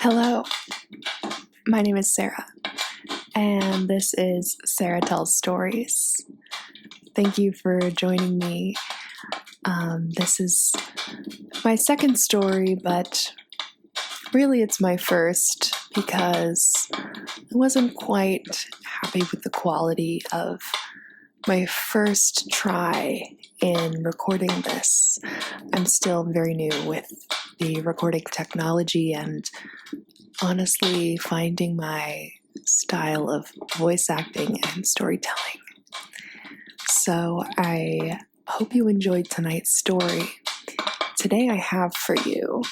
Hello, my name is Sarah, and this is Sarah Tells Stories. Thank you for joining me. This is my second story, but really it's my first because I wasn't quite happy with the quality of my first try in recording this. I'm still very new with the recording technology and honestly finding my style of voice acting and storytelling. So I hope you enjoyed tonight's story. Today I have for you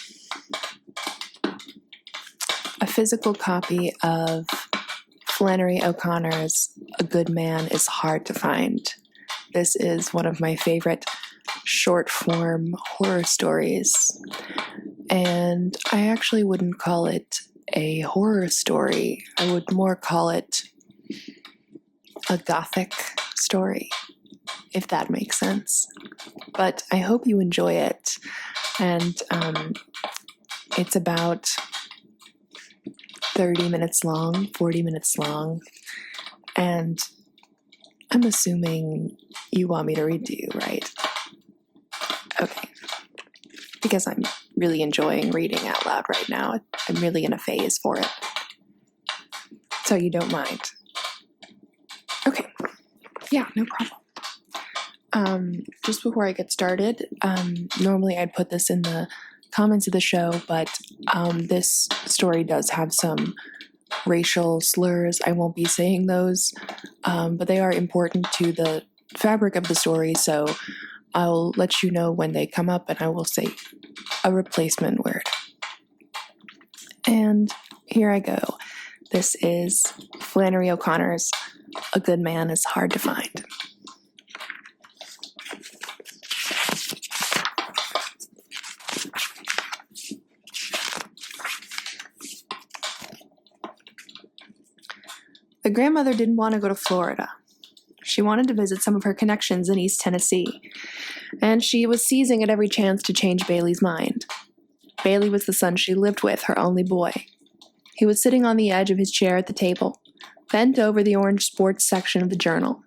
a physical copy of Flannery O'Connor's A Good Man is Hard to Find. This is one of my favorite short-form horror stories, and I actually wouldn't call it a horror story. I would more call it a gothic story, if that makes sense. But I hope you enjoy it, and it's about 30 minutes long, 40 minutes long, and I'm assuming you want me to read to you, right? Okay. Because I'm really enjoying reading out loud right now. I'm really in a phase for it. So you don't mind. Okay. Yeah, no problem. Just before I get started, normally I'd put this in the comments of the show, but this story does have some racial slurs. I won't be saying those, but they are important to the fabric of the story, so I'll let you know when they come up, and I will say a replacement word. And here I go. This is Flannery O'Connor's A Good Man is Hard to Find. The grandmother didn't want to go to Florida. She wanted to visit some of her connections in East Tennessee, and she was seizing at every chance to change Bailey's mind. Bailey was the son she lived with, her only boy. He was sitting on the edge of his chair at the table, bent over the orange sports section of the journal.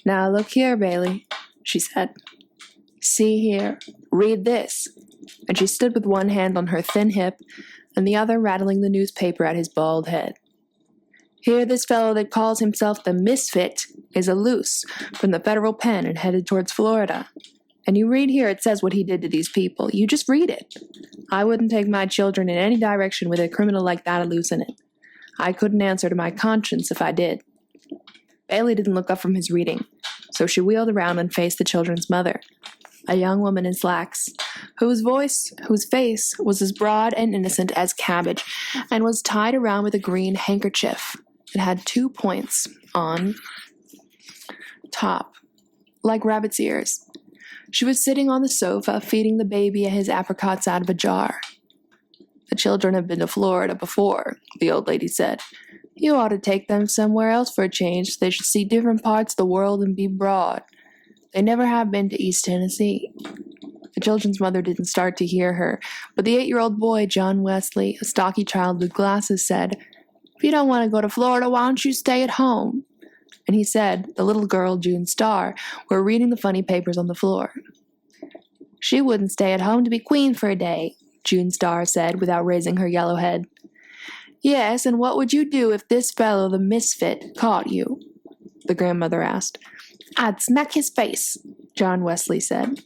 "Now look here, Bailey," she said. "See here, read this." And she stood with one hand on her thin hip and the other rattling the newspaper at his bald head. "Here this fellow that calls himself the Misfit is a loose from the federal pen and headed towards Florida. And you read here it says what he did to these people. You just read it. I wouldn't take my children in any direction with a criminal like that a loose in it. I couldn't answer to my conscience if I did." Bailey didn't look up from his reading, so she wheeled around and faced the children's mother, a young woman in slacks, whose face was as broad and innocent as cabbage, and was tied around with a green handkerchief. It had 2 points on top, like rabbit's ears. She was sitting on the sofa, feeding the baby his apricots out of a jar. "The children have been to Florida before," the old lady said. "You ought to take them somewhere else for a change so they should see different parts of the world and be broad. They never have been to East Tennessee." The children's mother didn't start to hear her, but the 8-year-old boy, John Wesley, a stocky child with glasses, said, "If you don't want to go to Florida, why don't you stay at home?" And he said the little girl, June Starr, were reading the funny papers on the floor. "She wouldn't stay at home to be queen for a day," June Starr said without raising her yellow head. "Yes, and what would you do if this fellow, the Misfit, caught you?" the grandmother asked. "I'd smack his face," John Wesley said.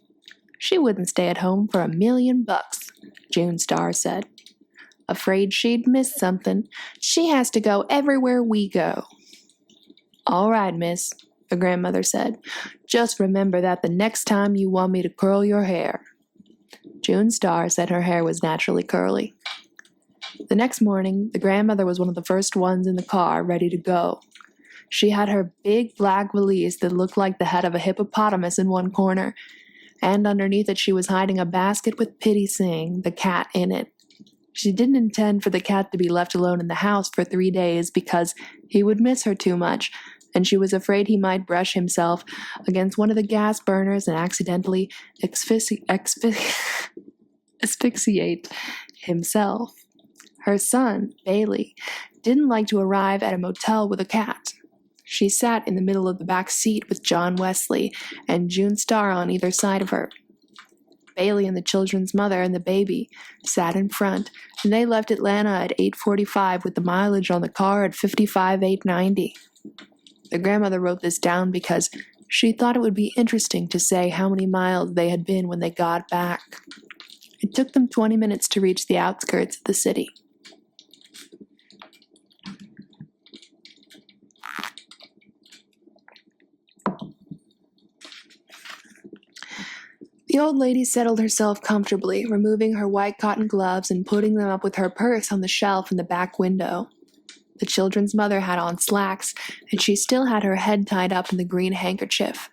"She wouldn't stay at home for $1,000,000, June Starr said. "Afraid she'd miss something. She has to go everywhere we go." "All right, miss," the grandmother said. "Just remember that the next time you want me to curl your hair." June Starr said her hair was naturally curly. The next morning, the grandmother was one of the first ones in the car, ready to go. She had her big black valise that looked like the head of a hippopotamus in one corner, and underneath it she was hiding a basket with Pitty Sing, the cat, in it. She didn't intend for the cat to be left alone in the house for 3 days because he would miss her too much, and she was afraid he might brush himself against one of the gas burners and accidentally asphyxiate himself. Her son, Bailey, didn't like to arrive at a motel with a cat. She sat in the middle of the back seat with John Wesley and June Starr on either side of her. Bailey and the children's mother and the baby sat in front, and they left Atlanta at 8:45 with the mileage on the car at 55,890. The grandmother wrote this down because she thought it would be interesting to say how many miles they had been when they got back. It took them 20 minutes to reach the outskirts of the city. The old lady settled herself comfortably, removing her white cotton gloves and putting them up with her purse on the shelf in the back window. The children's mother had on slacks, and she still had her head tied up in the green handkerchief.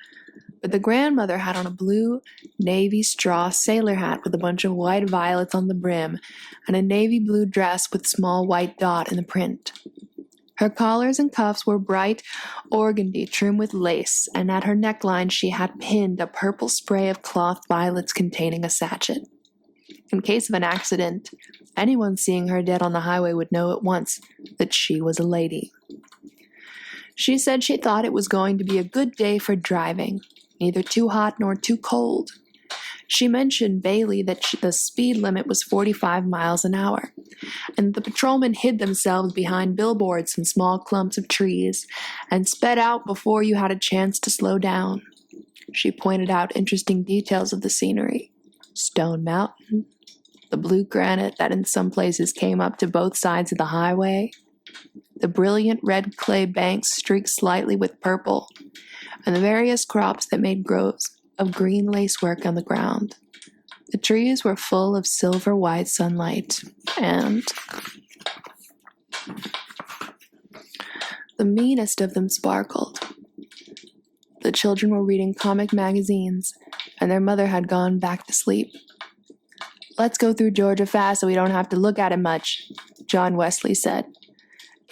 But the grandmother had on a blue, navy straw sailor hat with a bunch of white violets on the brim, and a navy blue dress with small white dot in the print. Her collars and cuffs were bright organdy trimmed with lace, and at her neckline she had pinned a purple spray of cloth violets containing a sachet. In case of an accident, anyone seeing her dead on the highway would know at once that she was a lady. She said she thought it was going to be a good day for driving, neither too hot nor too cold. She mentioned Bailey that the speed limit was 45 miles an hour, and the patrolmen hid themselves behind billboards and small clumps of trees and sped out before you had a chance to slow down. She pointed out interesting details of the scenery. Stone Mountain, the blue granite that in some places came up to both sides of the highway, the brilliant red clay banks streaked slightly with purple, and the various crops that made groves of green lacework on the ground. The trees were full of silver white sunlight, and the meanest of them sparkled. The children were reading comic magazines, and their mother had gone back to sleep. "Let's go through Georgia fast so we don't have to look at it much," John Wesley said.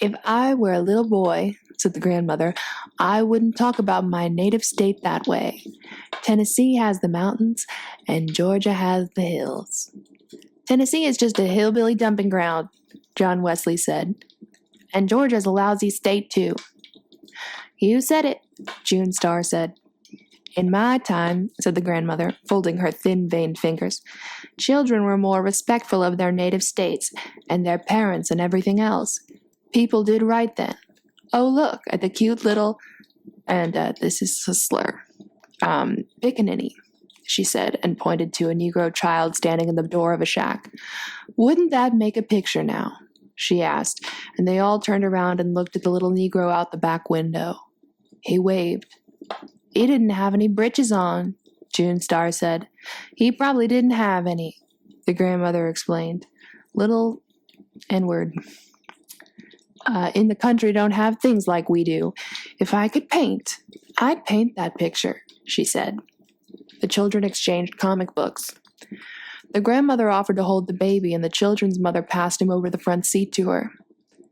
"If I were a little boy," said the grandmother, "I wouldn't talk about my native state that way. Tennessee has the mountains, and Georgia has the hills." "Tennessee is just a hillbilly dumping ground," John Wesley said. "And Georgia's a lousy state, too." "You said it," June Starr said. "In my time," said the grandmother, folding her thin-veined fingers, "children were more respectful of their native states and their parents and everything else. People did right then. Oh, look at the cute little," and this is a slur, "pickaninny," she said, and pointed to a Negro child standing in the door of a shack. "Wouldn't that make a picture now?" she asked, and they all turned around and looked at the little Negro out the back window. He waved. "He didn't have any breeches on," June Starr said. "He probably didn't have any," the grandmother explained. "Little N-word. In the country don't have things like we do. If I could paint, I'd paint that picture," she said. The children exchanged comic books. The grandmother offered to hold the baby, and the children's mother passed him over the front seat to her.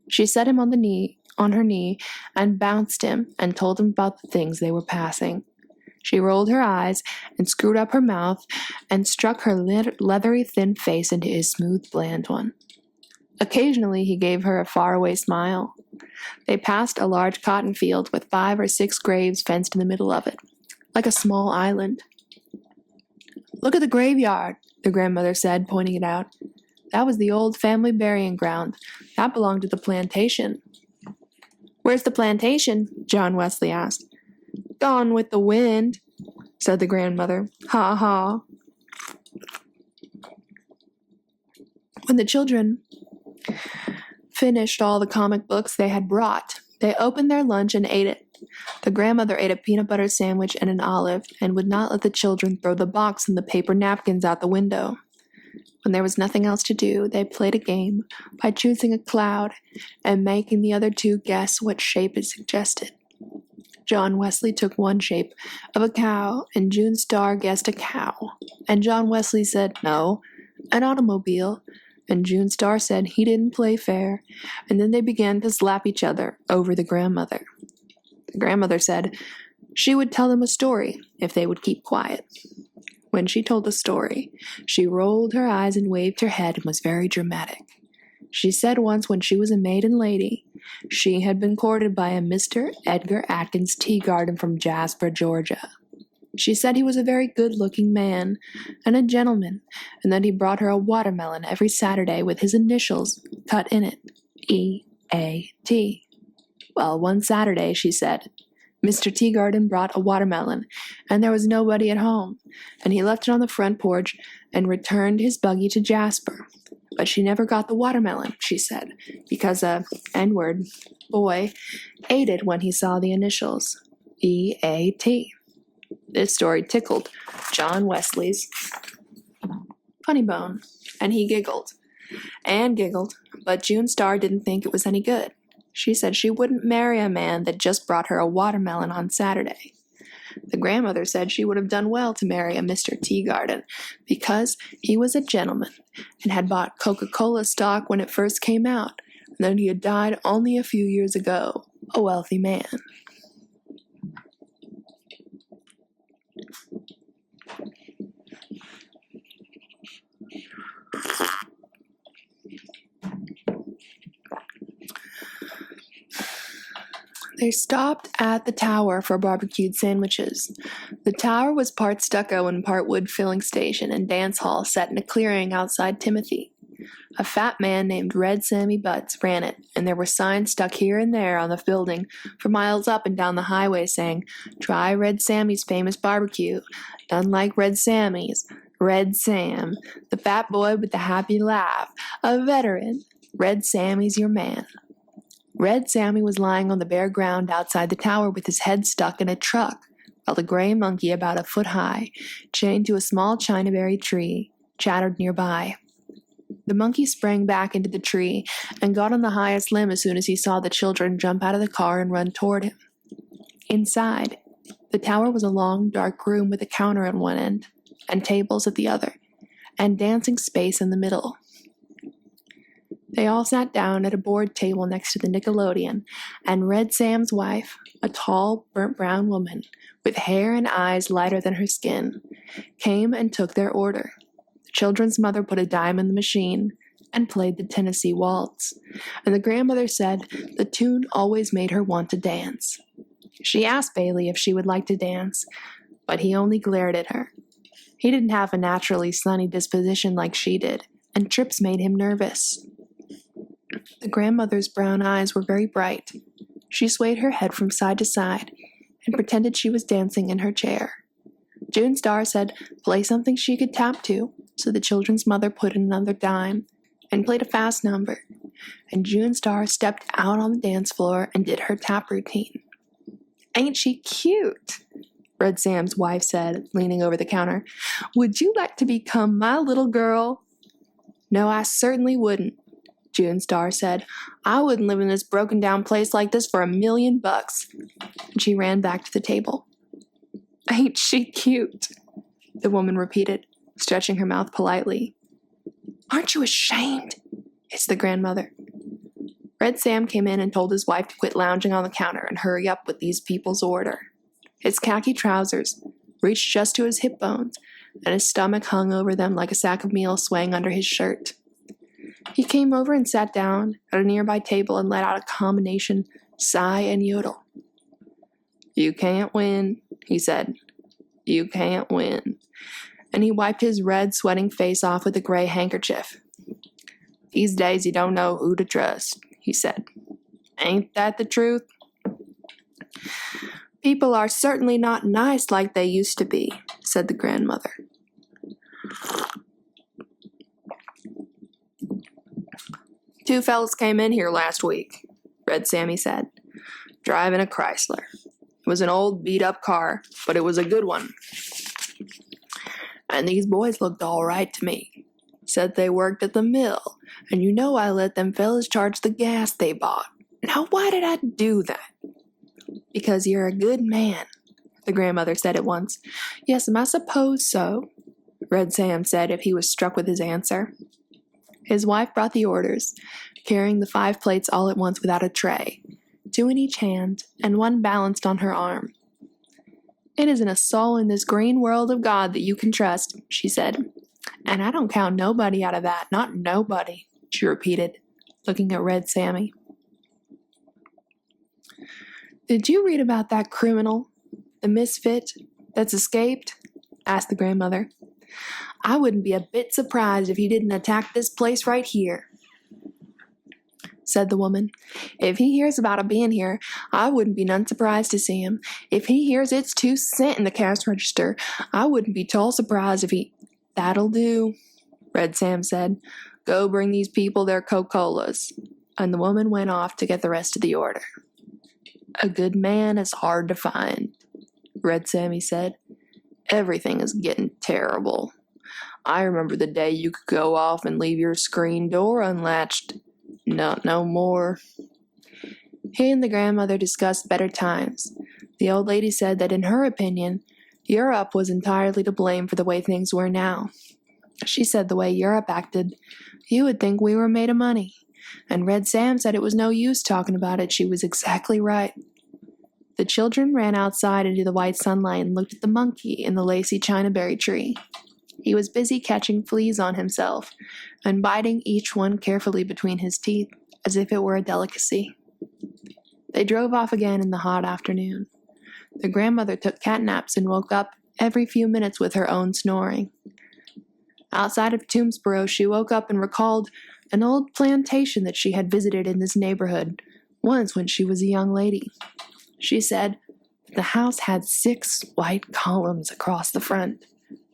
She set him on her knee, and bounced him, and told him about the things they were passing. She rolled her eyes, and screwed up her mouth, and struck her leathery thin face into his smooth, bland one. Occasionally he gave her a faraway smile. They passed a large cotton field with 5 or 6 graves fenced in the middle of it, like a small island. "Look at the graveyard," the grandmother said, pointing it out. "That was the old family burying ground. That belonged to the plantation." "Where's the plantation?" John Wesley asked. "Gone with the wind," said the grandmother. "Ha ha." When the children finished all the comic books they had brought, they opened their lunch and ate it. The grandmother ate a peanut butter sandwich and an olive, and would not let the children throw the box and the paper napkins out the window. When there was nothing else to do, they played a game by choosing a cloud and making the other two guess what shape it suggested. John Wesley took one shape of a cow, and June Starr guessed a cow. And John Wesley said, "No, an automobile." And June Starr said he didn't play fair, and then they began to slap each other over the grandmother. The grandmother said she would tell them a story if they would keep quiet. When she told the story, she rolled her eyes and waved her head and was very dramatic. She said once when she was a maiden lady, she had been courted by a Mr. Edgar Atkins Teagarden from Jasper, Georgia. She said he was a very good-looking man and a gentleman, and that he brought her a watermelon every Saturday with his initials cut in it, E.A.T. Well, one Saturday, she said, Mr. Teagarden brought a watermelon, and there was nobody at home, and he left it on the front porch and returned his buggy to Jasper. But she never got the watermelon, she said, because a N-word boy ate it when he saw the initials, E.A.T. This story tickled John Wesley's funny bone, and he giggled. Anne giggled, but June Starr didn't think it was any good. She said she wouldn't marry a man that just brought her a watermelon on Saturday. The grandmother said she would have done well to marry a Mr. Teagarden because he was a gentleman and had bought Coca-Cola stock when it first came out, and that he had died only a few years ago, a wealthy man. They stopped at the tower for barbecued sandwiches. The tower was part stucco and part wood filling station and dance hall set in a clearing outside Timothy. A fat man named Red Sammy Butts ran it, and there were signs stuck here and there on the building for miles up and down the highway saying, "Try Red Sammy's famous barbecue. Unlike Red Sammy's, Red Sam, the fat boy with the happy laugh, a veteran. Red Sammy's your man." Red Sammy was lying on the bare ground outside the tower with his head stuck in a truck, while the gray monkey about a foot high, chained to a small chinaberry tree, chattered nearby. The monkey sprang back into the tree and got on the highest limb as soon as he saw the children jump out of the car and run toward him. Inside, the tower was a long, dark room with a counter at one end, and tables at the other, and dancing space in the middle. They all sat down at a board table next to the Nickelodeon, and Red Sam's wife, a tall, burnt brown woman with hair and eyes lighter than her skin, came and took their order. The children's mother put a dime in the machine and played the Tennessee Waltz, and the grandmother said the tune always made her want to dance. She asked Bailey if she would like to dance, but he only glared at her. He didn't have a naturally sunny disposition like she did, and trips made him nervous. The grandmother's brown eyes were very bright. She swayed her head from side to side and pretended she was dancing in her chair. June Starr said, "Play something she could tap to," so the children's mother put in another dime and played a fast number, and June Starr stepped out on the dance floor and did her tap routine. "Ain't she cute?" Red Sam's wife said, leaning over the counter. "Would you like to become my little girl?" "No, I certainly wouldn't," June Starr said. "I wouldn't live in this broken-down place like this for $1,000,000. And she ran back to the table. "Ain't she cute?" the woman repeated, stretching her mouth politely. "Aren't you ashamed?" hissed the grandmother. Red Sam came in and told his wife to quit lounging on the counter and hurry up with these people's order. His khaki trousers reached just to his hip bones, and his stomach hung over them like a sack of meal swaying under his shirt. He came over and sat down at a nearby table and let out a combination sigh and yodel. "You can't win," he said. "You can't win." And he wiped his red, sweating face off with a gray handkerchief. "These days you don't know who to trust," he said. "Ain't that the truth?" "People are certainly not nice like they used to be," said the grandmother. "Two fellas came in here last week," Red Sammy said, "driving a Chrysler. It was an old beat-up car, but it was a good one. And these boys looked all right to me. Said they worked at the mill, and you know I let them fellas charge the gas they bought. Now why did I do that?" "Because you're a good man," the grandmother said at once. "Yes'm, I suppose so," Red Sam said if he was struck with his answer. His wife brought the orders, carrying the 5 plates all at once without a tray, 2 in each hand, and 1 balanced on her arm. "It isn't a soul in this green world of God that you can trust," she said. "And I don't count nobody out of that, not nobody," she repeated, looking at Red Sammy. "Did you read about that criminal, the misfit, that's escaped?" asked the grandmother. "I wouldn't be a bit surprised if he didn't attack this place right here," said the woman. "If he hears about it being here, I wouldn't be none surprised to see him. If he hears it's 2 cents in the cash register, I wouldn't be tall surprised if he—" "That'll do," Red Sam said. "Go bring these people their Coca-Colas." And the woman went off to get the rest of the order. "A good man is hard to find," Red Sammy said. "Everything is getting terrible. I remember the day you could go off and leave your screen door unlatched. Not no more." He and the grandmother discussed better times. The old lady said that in her opinion, Europe was entirely to blame for the way things were now. She said the way Europe acted, you would think we were made of money. And Red Sam said it was no use talking about it. She was exactly right. The children ran outside into the white sunlight and looked at the monkey in the lacy chinaberry tree. He was busy catching fleas on himself and biting each one carefully between his teeth as if it were a delicacy. They drove off again in the hot afternoon. The grandmother took cat naps and woke up every few minutes with her own snoring. Outside of Toomsboro, she woke up and recalled an old plantation that she had visited in this neighborhood once when she was a young lady. She said the house had 6 white columns across the front.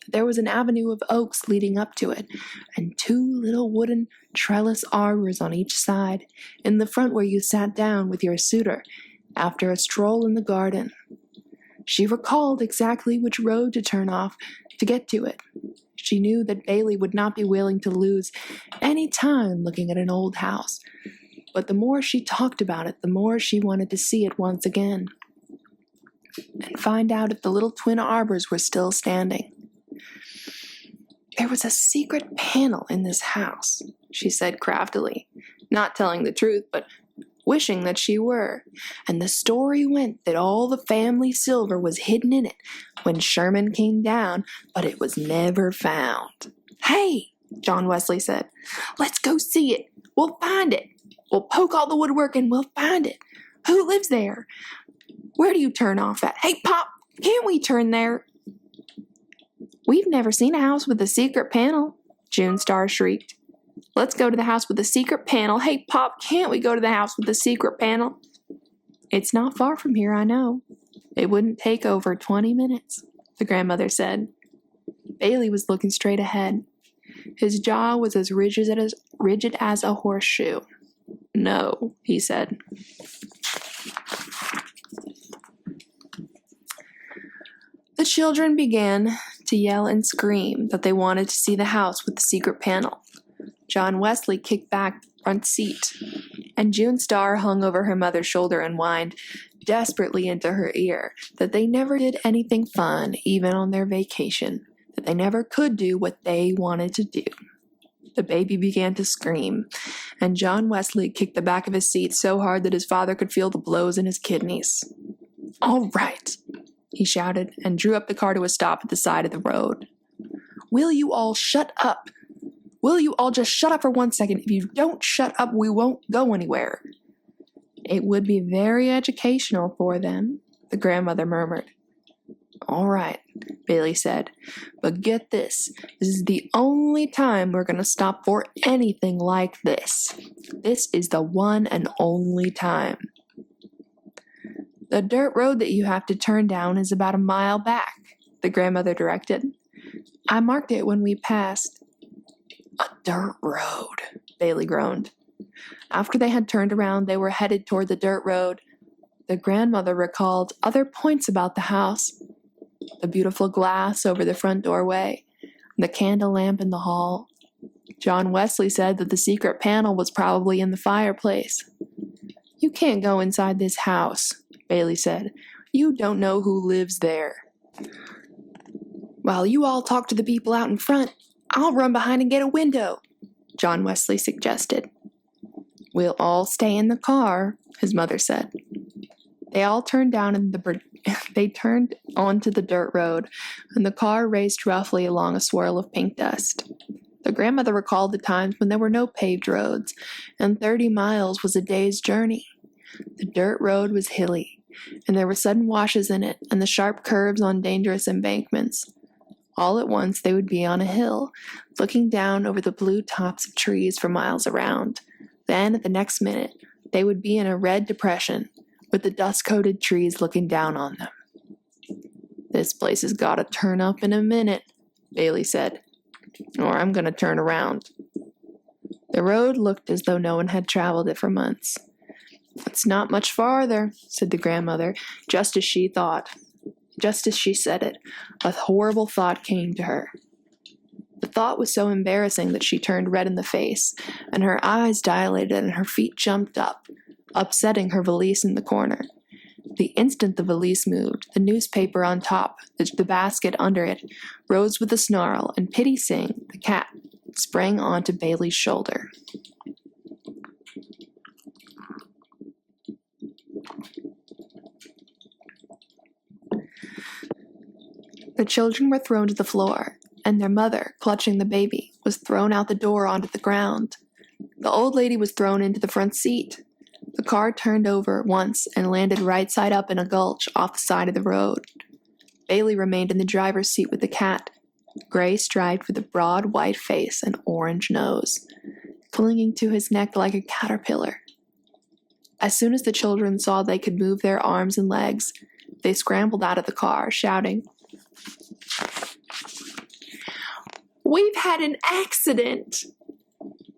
There was an avenue of oaks leading up to it, and 2 little wooden trellis arbors on each side, in the front where you sat down with your suitor after a stroll in the garden. She recalled exactly which road to turn off to get to it. She knew that Bailey would not be willing to lose any time looking at an old house, but the more she talked about it, the more she wanted to see it once again and find out if the little twin arbors were still standing. "There was a secret panel in this house," she said craftily, not telling the truth, but wishing that she were. "And the story went that all the family silver was hidden in it when Sherman came down, but it was never found." "Hey," John Wesley said, "let's go see it. We'll find it. We'll poke all the woodwork and we'll find it. Who lives there? Where do you turn off at? Hey, Pop, can't we turn there?" "We've never seen a house with a secret panel," June Star shrieked. "Let's go to the house with the secret panel. Hey, Pop, can't we go to the house with the secret panel?" "It's not far from here, I know. It wouldn't take over 20 minutes, the grandmother said. Bailey was looking straight ahead. His jaw was as rigid as a horseshoe. "No," he said. The children began to yell and scream that they wanted to see the house with the secret panel. John Wesley kicked back the front seat, and June Star hung over her mother's shoulder and whined desperately into her ear that they never did anything fun, even on their vacation, that they never could do what they wanted to do. The baby began to scream, and John Wesley kicked the back of his seat so hard that his father could feel the blows in his kidneys. "All right," he shouted, and drew up the car to a stop at the side of the road. "Will you all shut up? Will you all just shut up for 1 second? If you don't shut up, we won't go anywhere." "It would be very educational for them," the grandmother murmured. "All right," Bailey said, "but get this. This is the only time we're going to stop for anything like this. This is the one and only time. The dirt road that you have to turn down is about a mile back," the grandmother directed. "I marked it when we passed." "A dirt road," Bailey groaned. After they had turned around, they were headed toward the dirt road. The grandmother recalled other points about the house: the beautiful glass over the front doorway, the candle lamp in the hall. John Wesley said that the secret panel was probably in the fireplace. "You can't go inside this house," Bailey said. "You don't know who lives there." "While you all talk to the people out in front, I'll run behind and get a window," John Wesley suggested. "We'll all stay in the car," his mother said. They all turned they turned onto the dirt road, and the car raced roughly along a swirl of pink dust. The grandmother recalled the times when there were no paved roads, and 30 miles was a day's journey. The dirt road was hilly, and there were sudden washes in it and the sharp curves on dangerous embankments. All at once they would be on a hill, looking down over the blue tops of trees for miles around. Then, at the next minute, they would be in a red depression, with the dust-coated trees looking down on them. "This place has got to turn up in a minute," Bailey said, "or I'm going to turn around." The road looked as though no one had traveled it for months. "It's not much farther," said the grandmother, just as she thought. Just as she said it, a horrible thought came to her. The thought was so embarrassing that she turned red in the face, and her eyes dilated and her feet jumped up, upsetting her valise in the corner. The instant the valise moved, the newspaper on top, the basket under it, rose with a snarl, and Pitty Sing, the cat, sprang onto Bailey's shoulder. The children were thrown to the floor, and their mother, clutching the baby, was thrown out the door onto the ground. The old lady was thrown into the front seat. The car turned over once and landed right side up in a gulch off the side of the road. Bailey remained in the driver's seat with the cat, gray striped with a broad white face and orange nose, clinging to his neck like a caterpillar. As soon as the children saw they could move their arms and legs, they scrambled out of the car, shouting, "We've had an accident!"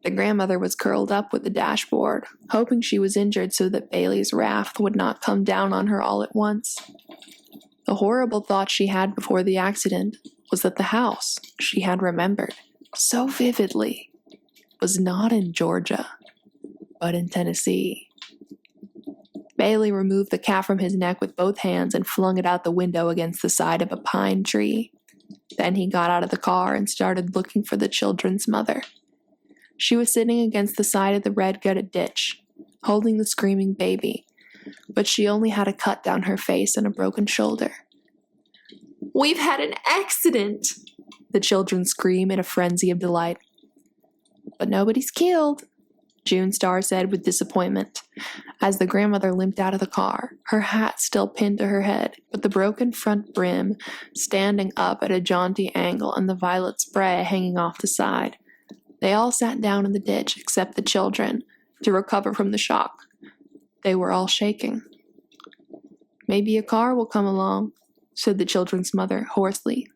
The grandmother was curled up with the dashboard, hoping she was injured so that Bailey's wrath would not come down on her all at once. The horrible thought she had before the accident was that the house she had remembered so vividly was not in Georgia, but in Tennessee. Bailey removed the cat from his neck with both hands and flung it out the window against the side of a pine tree. Then he got out of the car and started looking for the children's mother. She was sitting against the side of the red-gutted ditch, holding the screaming baby, but she only had a cut down her face and a broken shoulder. "We've had an accident!" the children screamed in a frenzy of delight. "But nobody's killed," June Star said with disappointment, as the grandmother limped out of the car, her hat still pinned to her head, but the broken front brim standing up at a jaunty angle and the violet spray hanging off the side. They all sat down in the ditch except the children, to recover from the shock. They were all shaking. "Maybe a car will come along," said the children's mother hoarsely.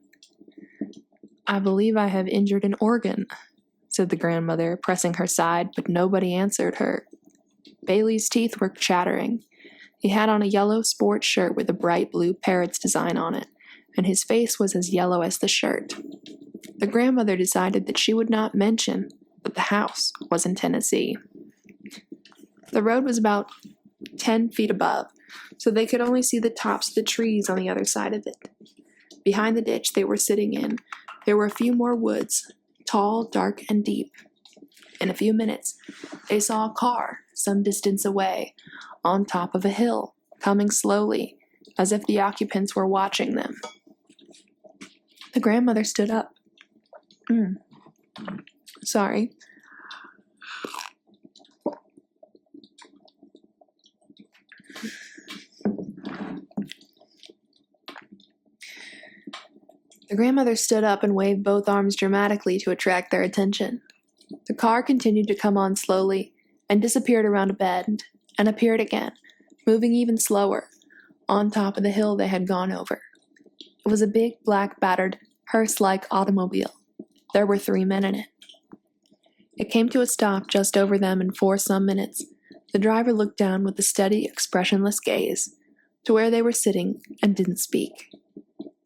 "I believe I have injured an organ," said the grandmother, pressing her side, but nobody answered her. Bailey's teeth were chattering. He had on a yellow sports shirt with a bright blue parrot's design on it, and his face was as yellow as the shirt. The grandmother decided that she would not mention that the house was in Tennessee. The road was about 10 feet above, so they could only see the tops of the trees on the other side of it. Behind the ditch they were sitting in, there were a few more woods, tall, dark, and deep. In a few minutes, they saw a car some distance away, on top of a hill, coming slowly, as if the occupants were watching them. The grandmother stood up. Sorry. The grandmother stood up and waved both arms dramatically to attract their attention. The car continued to come on slowly and disappeared around a bend and appeared again, moving even slower, on top of the hill they had gone over. It was a big, black, battered, hearse-like automobile. There were 3 men in it. It came to a stop just over them, and for some minutes the driver looked down with a steady, expressionless gaze to where they were sitting and didn't speak.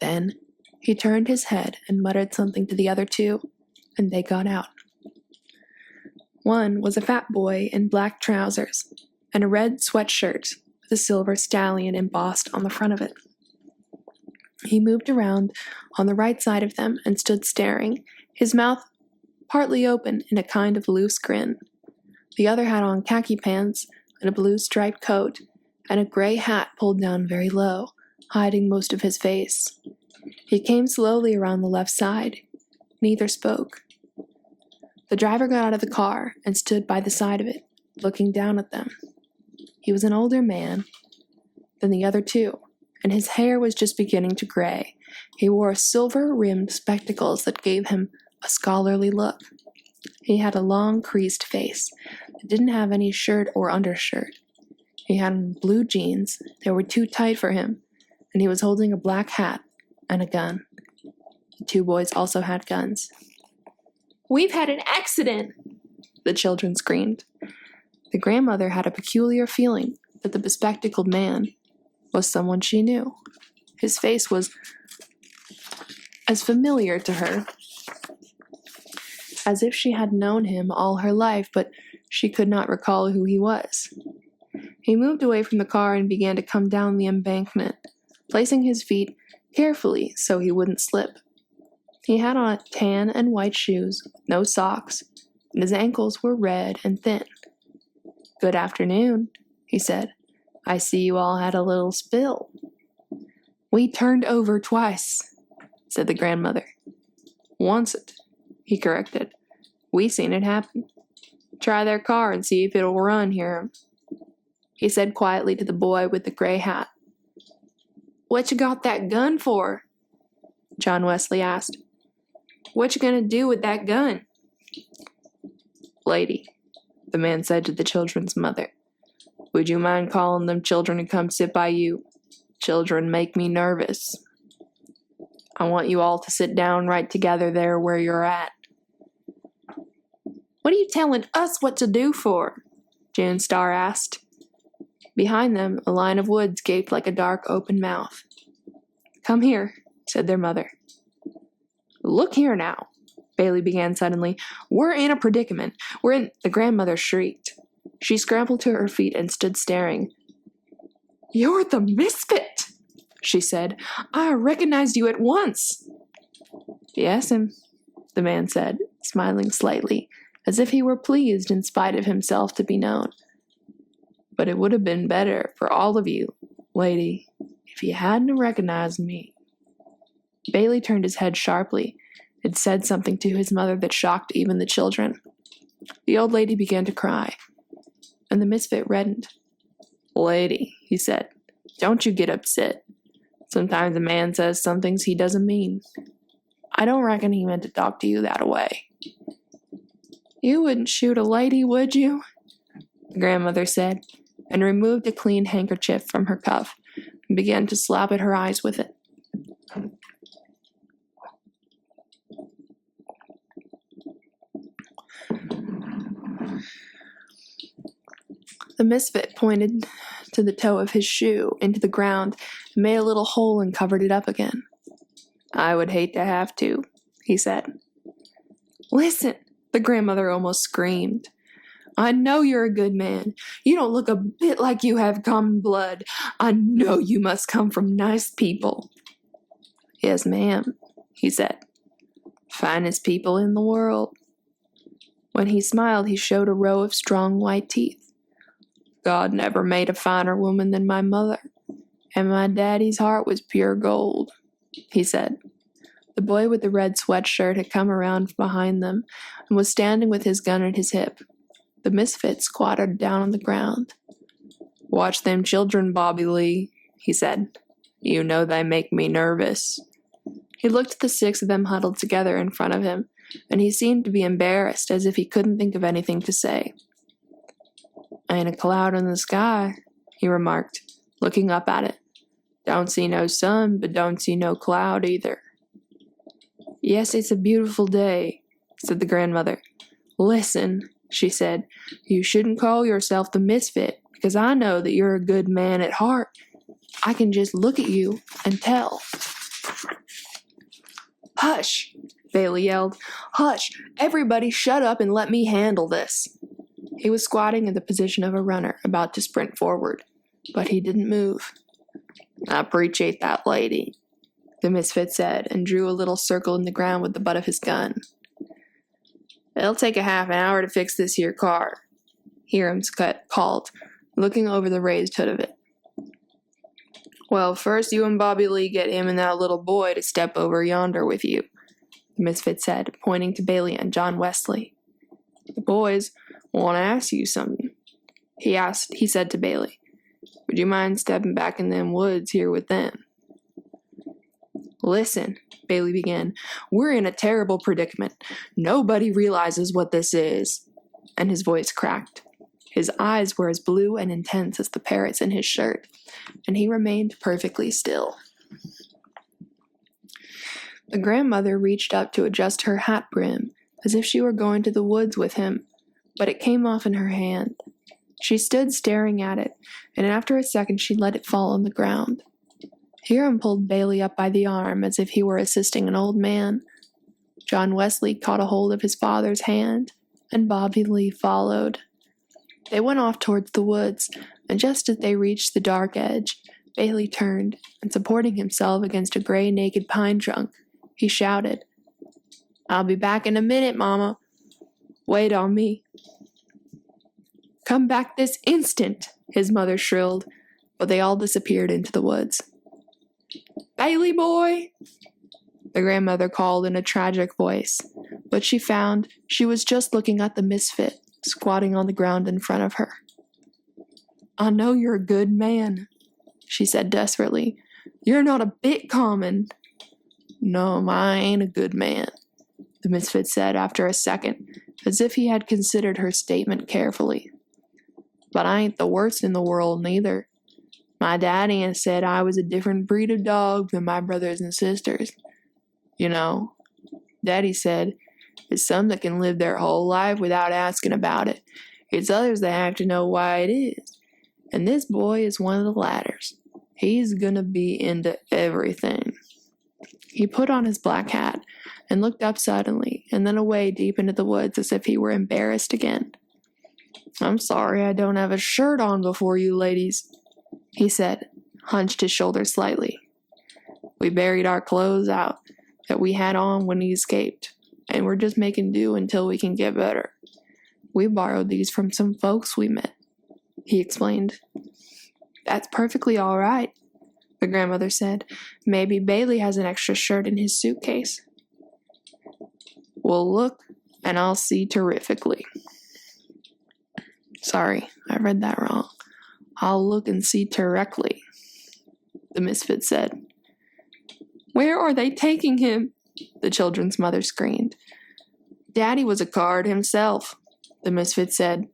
Then he turned his head and muttered something to the other two, and they got out. One was a fat boy in black trousers and a red sweatshirt with a silver stallion embossed on the front of it. He moved around on the right side of them and stood staring, his mouth partly open in a kind of loose grin. The other had on khaki pants and a blue striped coat and a gray hat pulled down very low, hiding most of his face. He came slowly around the left side. Neither spoke. The driver got out of the car and stood by the side of it, looking down at them. He was an older man than the other two, and his hair was just beginning to gray. He wore silver-rimmed spectacles that gave him a scholarly look. He had a long, creased face that didn't have any shirt or undershirt. He had on blue jeans that were too tight for him, and he was holding a black hat and a gun. The two boys also had guns. "We've had an accident!" the children screamed. The grandmother had a peculiar feeling that the bespectacled man was someone she knew. His face was as familiar to her as if she had known him all her life, but she could not recall who he was. He moved away from the car and began to come down the embankment, placing his feet carefully so he wouldn't slip. He had on tan and white shoes, no socks, and his ankles were red and thin. "Good afternoon," he said. "I see you all had a little spill." "We turned over twice," said the grandmother. "Oncet," he corrected. "We seen it happen. Try their car and see if it'll run here," he said quietly to the boy with the gray hat. "What you got that gun for?" John Wesley asked. "What you gonna do with that gun?" "Lady," the man said to the children's mother, "would you mind calling them children to come sit by you? Children make me nervous. I want you all to sit down right together there where you're at." "What are you telling us what to do for?" June Star asked. Behind them, a line of woods gaped like a dark open mouth. "Come here," said their mother. "Look here now," Bailey began suddenly. "We're in a predicament. The grandmother shrieked. She scrambled to her feet and stood staring. "You're the misfit," she said. "I recognized you at once." "Yes'm," the man said, smiling slightly, as if he were pleased in spite of himself to be known. "But it would have been better for all of you, lady, if you hadn't recognized me." Bailey turned his head sharply. It said something to his mother that shocked even the children. The old lady began to cry, and the misfit reddened. "Lady," he said, "don't you get upset. Sometimes a man says some things he doesn't mean. I don't reckon he meant to talk to you that way." "You wouldn't shoot a lady, would you?" the grandmother said, and removed a clean handkerchief from her cuff and began to slap at her eyes with it. The misfit pointed to the toe of his shoe into the ground and made a little hole and covered it up again. "I would hate to have to," he said. "Listen," the grandmother almost screamed. "I know you're a good man. You don't look a bit like you have common blood. I know you must come from nice people." "Yes, ma'am," he said. "Finest people in the world." When he smiled, he showed a row of strong white teeth. "God never made a finer woman than my mother, and my daddy's heart was pure gold," he said. The boy with the red sweatshirt had come around behind them and was standing with his gun at his hip. The misfit squatted down on the ground. "Watch them children, Bobby Lee," he said. "You know they make me nervous." He looked at the 6 of them huddled together in front of him, and he seemed to be embarrassed, as if he couldn't think of anything to say. "Ain't a cloud in the sky," he remarked, looking up at it. "Don't see no sun, but don't see no cloud either." "Yes, it's a beautiful day," said the grandmother. "Listen," she said, "you shouldn't call yourself the misfit, because I know that you're a good man at heart. I can just look at you and tell." "Hush!" Bailey yelled. "Hush! Everybody shut up and let me handle this." He was squatting in the position of a runner, about to sprint forward, but he didn't move. "I appreciate that, lady," the misfit said, and drew a little circle in the ground with the butt of his gun. "It'll take a half an hour to fix this here car," Hiram's called, looking over the raised hood of it. "Well, first you and Bobby Lee get him and that little boy to step over yonder with you," the misfit said, pointing to Bailey and John Wesley. "The boys want to ask you something," he said to Bailey. "Would you mind stepping back in them woods here with them?" "Listen," Bailey began, "we're in a terrible predicament. Nobody realizes what this is." And his voice cracked. His eyes were as blue and intense as the parrots in his shirt, and he remained perfectly still. The grandmother reached up to adjust her hat brim, as if she were going to the woods with him, but it came off in her hand. She stood staring at it, and after a second she let it fall on the ground. Hiram pulled Bailey up by the arm as if he were assisting an old man. John Wesley caught a hold of his father's hand, and Bobby Lee followed. They went off towards the woods, and just as they reached the dark edge, Bailey turned, and supporting himself against a gray naked pine trunk, he shouted, "I'll be back in a minute, Mama. Wait on me." "Come back this instant," his mother shrilled, but they all disappeared into the woods. "Bailey boy," the grandmother called in a tragic voice, but she found she was just looking at the misfit squatting on the ground in front of her. "I know you're a good man," she said desperately. "You're not a bit common." "No, I ain't a good man," the misfit said after a second, as if he had considered her statement carefully. "But I ain't the worst in the world, neither. My daddy has said I was a different breed of dog than my brothers and sisters. You know, Daddy said, it's some that can live their whole life without asking about it. It's others that have to know why it is. And this boy is one of the latters. He's gonna be into everything." He put on his black hat and looked up suddenly and then away deep into the woods as if he were embarrassed again. "I'm sorry I don't have a shirt on before you ladies," he said, hunched his shoulders slightly. "We buried our clothes out that we had on when he escaped, and we're just making do until we can get better. We borrowed these from some folks we met," he explained. "That's perfectly all right," the grandmother said. "Maybe Bailey has an extra shirt in his suitcase." "Well, look, and I'll see terrifically." Sorry, I read that wrong. "I'll look and see directly," the misfit said. "Where are they taking him?" the children's mother screamed. "Daddy was a card himself," the misfit said.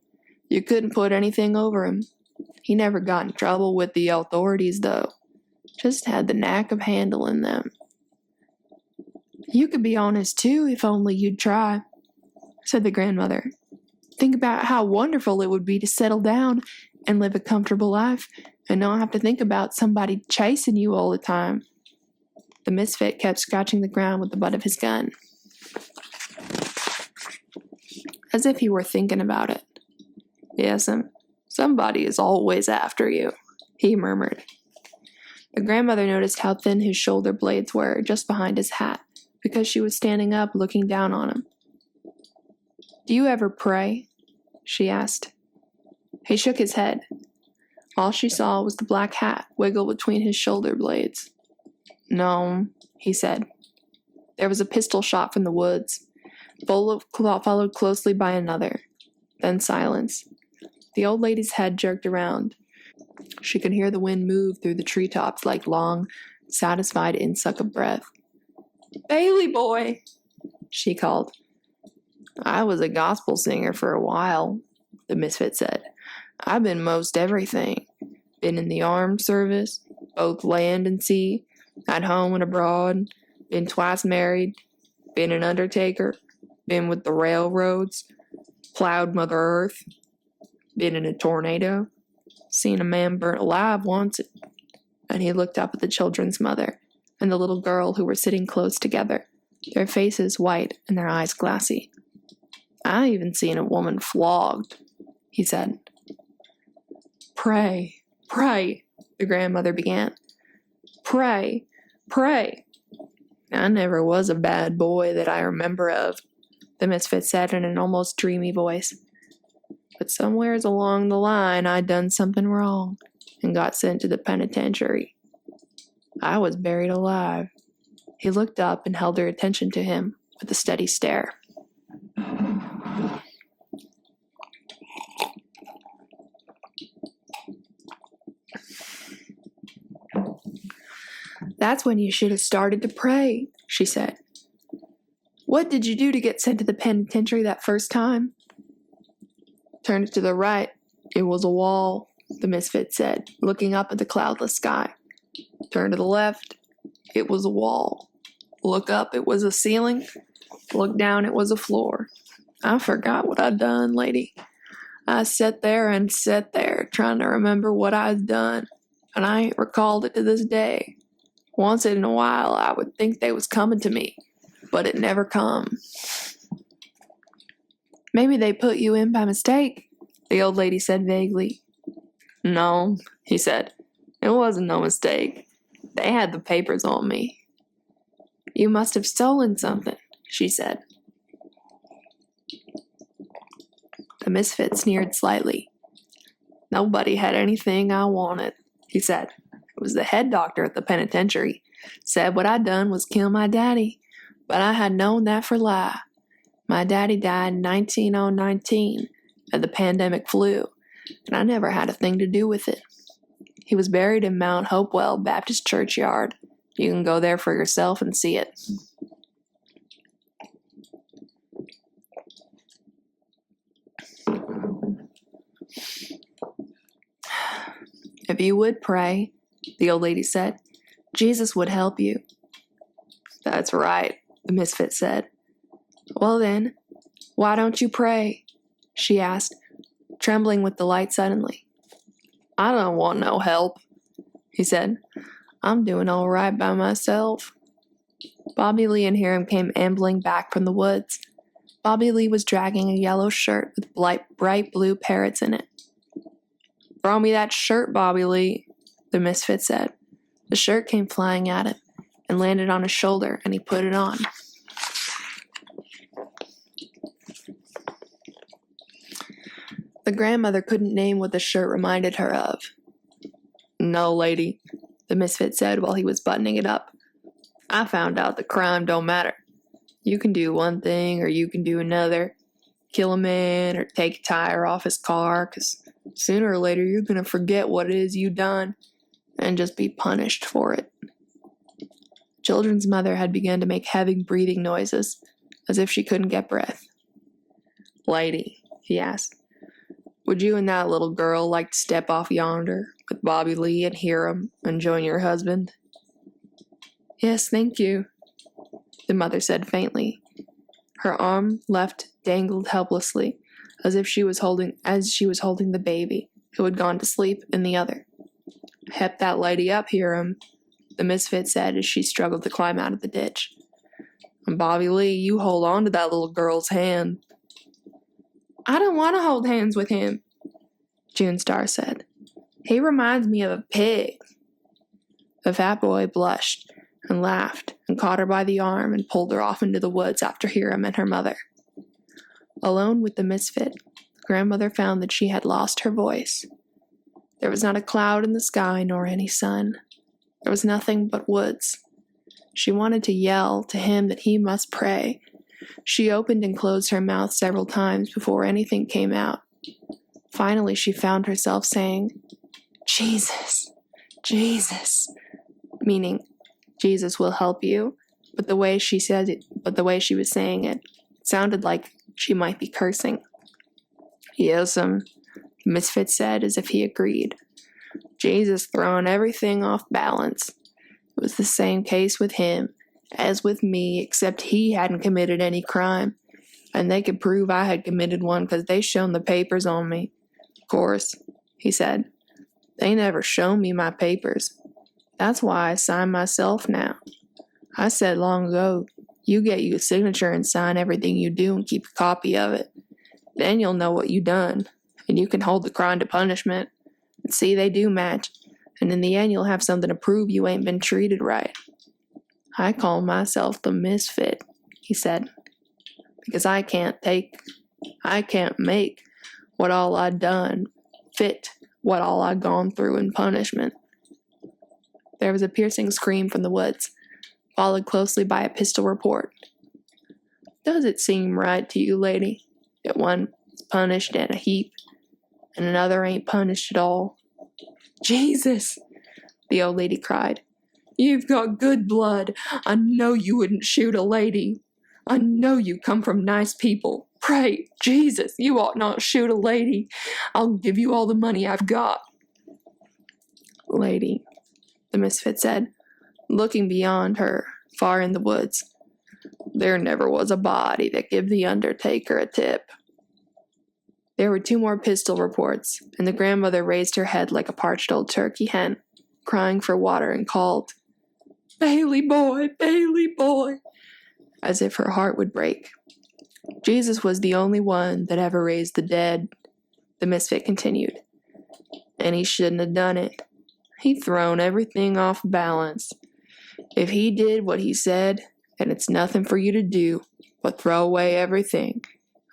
"You couldn't put anything over him. He never got in trouble with the authorities, though. Just had the knack of handling them." "You could be honest, too, if only you'd try," said the grandmother. "Think about how wonderful it would be to settle down and live a comfortable life and not have to think about somebody chasing you all the time." The misfit kept scratching the ground with the butt of his gun, as if he were thinking about it. "Yes, somebody is always after you," he murmured. The grandmother noticed how thin his shoulder blades were just behind his hat, because she was standing up looking down on him. "Do you ever pray?" she asked. He shook his head. All she saw was the black hat wiggle between his shoulder blades. "No," he said. There was a pistol shot from the woods, followed closely by another. Then silence. The old lady's head jerked around. She could hear the wind move through the treetops like long, satisfied insuck of breath. "Bailey boy," she called. "I was a gospel singer for a while," the misfit said. "I've been most everything. Been in the armed service, both land and sea, at home and abroad, been twice married, been an undertaker, been with the railroads, plowed Mother Earth, been in a tornado, seen a man burnt alive once," and he looked up at the children's mother and the little girl who were sitting close together, their faces white and their eyes glassy. "I even seen a woman flogged," he said. "Pray, pray," the grandmother began. "Pray, pray." "I never was a bad boy that I remember of," the misfit said in an almost dreamy voice. "But somewheres along the line I done something wrong and got sent to the penitentiary. I was buried alive." He looked up and held her attention to him with a steady stare. That's when you should have started to pray, she said. What did you do to get sent to the penitentiary that first time? Turned it to the right. It was a wall, the misfit said, looking up at the cloudless sky. Turn to the left. It was a wall. Look up, it was a ceiling. Look down, it was a floor. I forgot what I'd done, lady. I sat there, trying to remember what I'd done, and I ain't recalled it to this day. Once in a while, I would think they was coming to me, but it never come. Maybe they put you in by mistake, the old lady said vaguely. No, he said. It wasn't no mistake. They had the papers on me. You must have stolen something, she said. The misfit sneered slightly. Nobody had anything I wanted, he said. It was the head doctor at the penitentiary. Said what I'd done was kill my daddy, but I had known that for lie. My daddy died in 1919 of the pandemic flu, and I never had a thing to do with it. He was buried in Mount Hopewell Baptist Churchyard. You can go there for yourself and see it. If you would pray, the old lady said, Jesus would help you. That's right, the misfit said. Well then, why don't you pray? She asked, trembling with delight suddenly. I don't want no help, he said. I'm doing all right by myself. Bobby Lee and Hiram came ambling back from the woods. Bobby Lee was dragging a yellow shirt with bright blue parrots in it. Throw me that shirt, Bobby Lee, the misfit said. The shirt came flying at him and landed on his shoulder, and he put it on. The grandmother couldn't name what the shirt reminded her of. No, lady, the misfit said while he was buttoning it up. I found out that crime don't matter. You can do one thing or you can do another. Kill a man or take a tire off his car, 'cause sooner or later you're going to forget what it is you done and just be punished for it. Children's mother had begun to make heavy breathing noises, as if she couldn't get breath. Lady, he asked, would you and that little girl like to step off yonder with Bobby Lee and Hiram and join your husband? Yes, thank you, the mother said faintly. Her arm left dangled helplessly, as she was holding the baby, who had gone to sleep in the other. Help that lady up, Hiram, the misfit said as she struggled to climb out of the ditch. And Bobby Lee, you hold on to that little girl's hand. I don't want to hold hands with him, June Star said. He reminds me of a pig. The fat boy blushed and laughed and caught her by the arm and pulled her off into the woods after Hiram and her mother. Alone with the misfit, the grandmother found that she had lost her voice. There was not a cloud in the sky nor any sun. There was nothing but woods. She wanted to yell to him that he must pray. She opened and closed her mouth several times before anything came out. Finally, she found herself saying, Jesus, Jesus, meaning Jesus will help you, but the way she was saying it sounded like she might be cursing. Yes'm, the misfit said as if he agreed. Jesus throwing everything off balance. It was the same case with him as with me, except he hadn't committed any crime, and they could prove I had committed one because they shown the papers on me. Of course, he said, they never shown me my papers. That's why I sign myself now. I said long ago, you get you a signature and sign everything you do and keep a copy of it. Then you'll know what you done, and you can hold the crime to punishment. And see, they do match, and in the end you'll have something to prove you ain't been treated right. I call myself the misfit, he said, because I can't make what all I done fit what all I gone through in punishment. There was a piercing scream from the woods, followed closely by a pistol report. Does it seem right to you, lady, that one is punished in a heap and another ain't punished at all? Jesus, the old lady cried. You've got good blood. I know you wouldn't shoot a lady. I know you come from nice people. Pray, Jesus, you ought not shoot a lady. I'll give you all the money I've got." "Lady," the misfit said, looking beyond her, far in the woods, "there never was a body that give the undertaker a tip." There were 2 more pistol reports, and the grandmother raised her head like a parched old turkey hen, crying for water, and called, "Bailey boy, Bailey boy," as if her heart would break. "Jesus was the only one that ever raised the dead," the misfit continued, "and he shouldn't have done it. He thrown everything off balance. If he did what he said, then it's nothing for you to do but throw away everything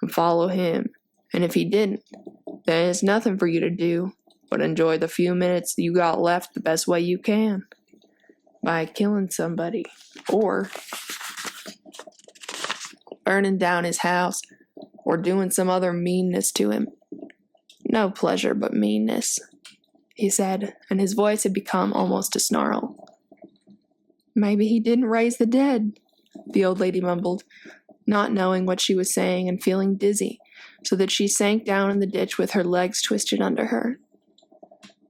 and follow him. And if he didn't, then it's nothing for you to do but enjoy the few minutes you got left the best way you can, by killing somebody, or burning down his house, or doing some other meanness to him. No pleasure but meanness," he said, and his voice had become almost a snarl. "Maybe he didn't raise the dead," the old lady mumbled, not knowing what she was saying and feeling dizzy, so that she sank down in the ditch with her legs twisted under her.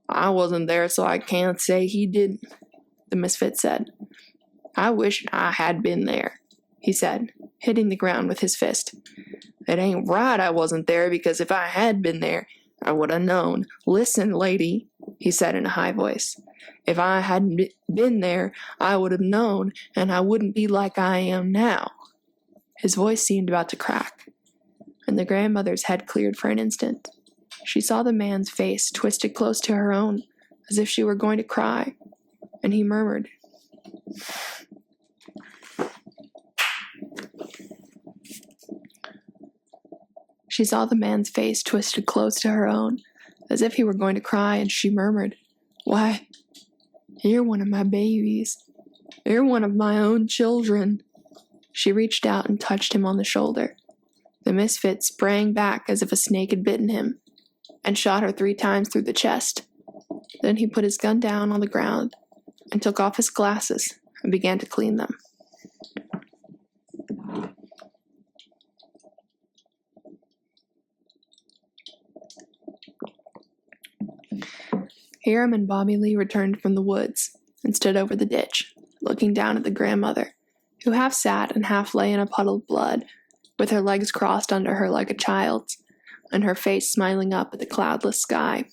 "I wasn't there, so I can't say he didn't," the misfit said. "I wish I had been there," he said, hitting the ground with his fist. "It ain't right I wasn't there, because if I had been there, I would have known. Listen, lady," he said in a high voice. "If I hadn't been there, I would have known, and I wouldn't be like I am now." His voice seemed about to crack, and the grandmother's head cleared for an instant. She saw the man's face twisted close to her own, as if she were going to cry, and he murmured, She saw the man's face twisted close to her own, as if he were going to cry, and she murmured, "Why, you're one of my babies. You're one of my own children." She reached out and touched him on the shoulder. The misfit sprang back as if a snake had bitten him, and shot her 3 times through the chest. Then he put his gun down on the ground and took off his glasses and began to clean them. Hiram and Bobby Lee returned from the woods and stood over the ditch, looking down at the grandmother, who half sat and half lay in a puddle of blood, with her legs crossed under her like a child's, and her face smiling up at the cloudless sky.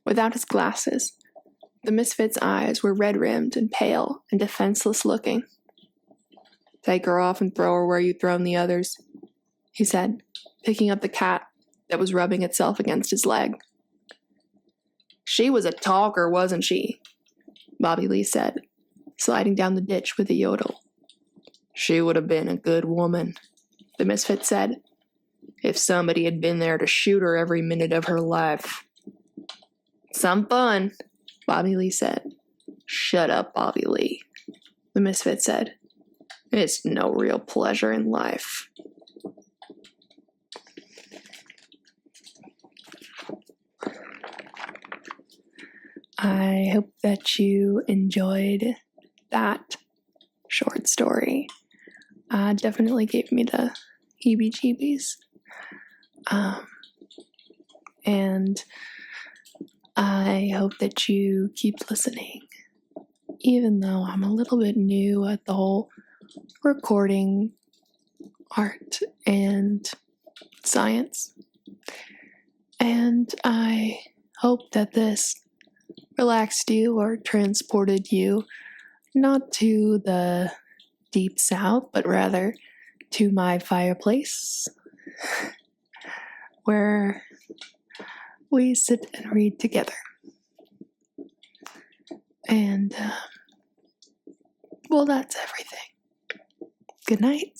Without his glasses, the misfit's eyes were red-rimmed and pale and defenseless-looking. "Take her off and throw her where you'd thrown the others," he said, picking up the cat that was rubbing itself against his leg. "She was a talker, wasn't she?" Bobby Lee said, sliding down the ditch with a yodel. "She would have been a good woman," the misfit said, "if somebody had been there to shoot her every minute of her life." "Some fun," Bobby Lee said. "Shut up, Bobby Lee," the misfit said. "It's no real pleasure in life." I hope that you enjoyed that short story. Definitely gave me the heebie-jeebies. And I hope that you keep listening, even though I'm a little bit new at the whole recording art and science. And I hope that this relaxed you or transported you not to the deep south, but rather to my fireplace, where we sit and read together. And, well, that's everything. Good night.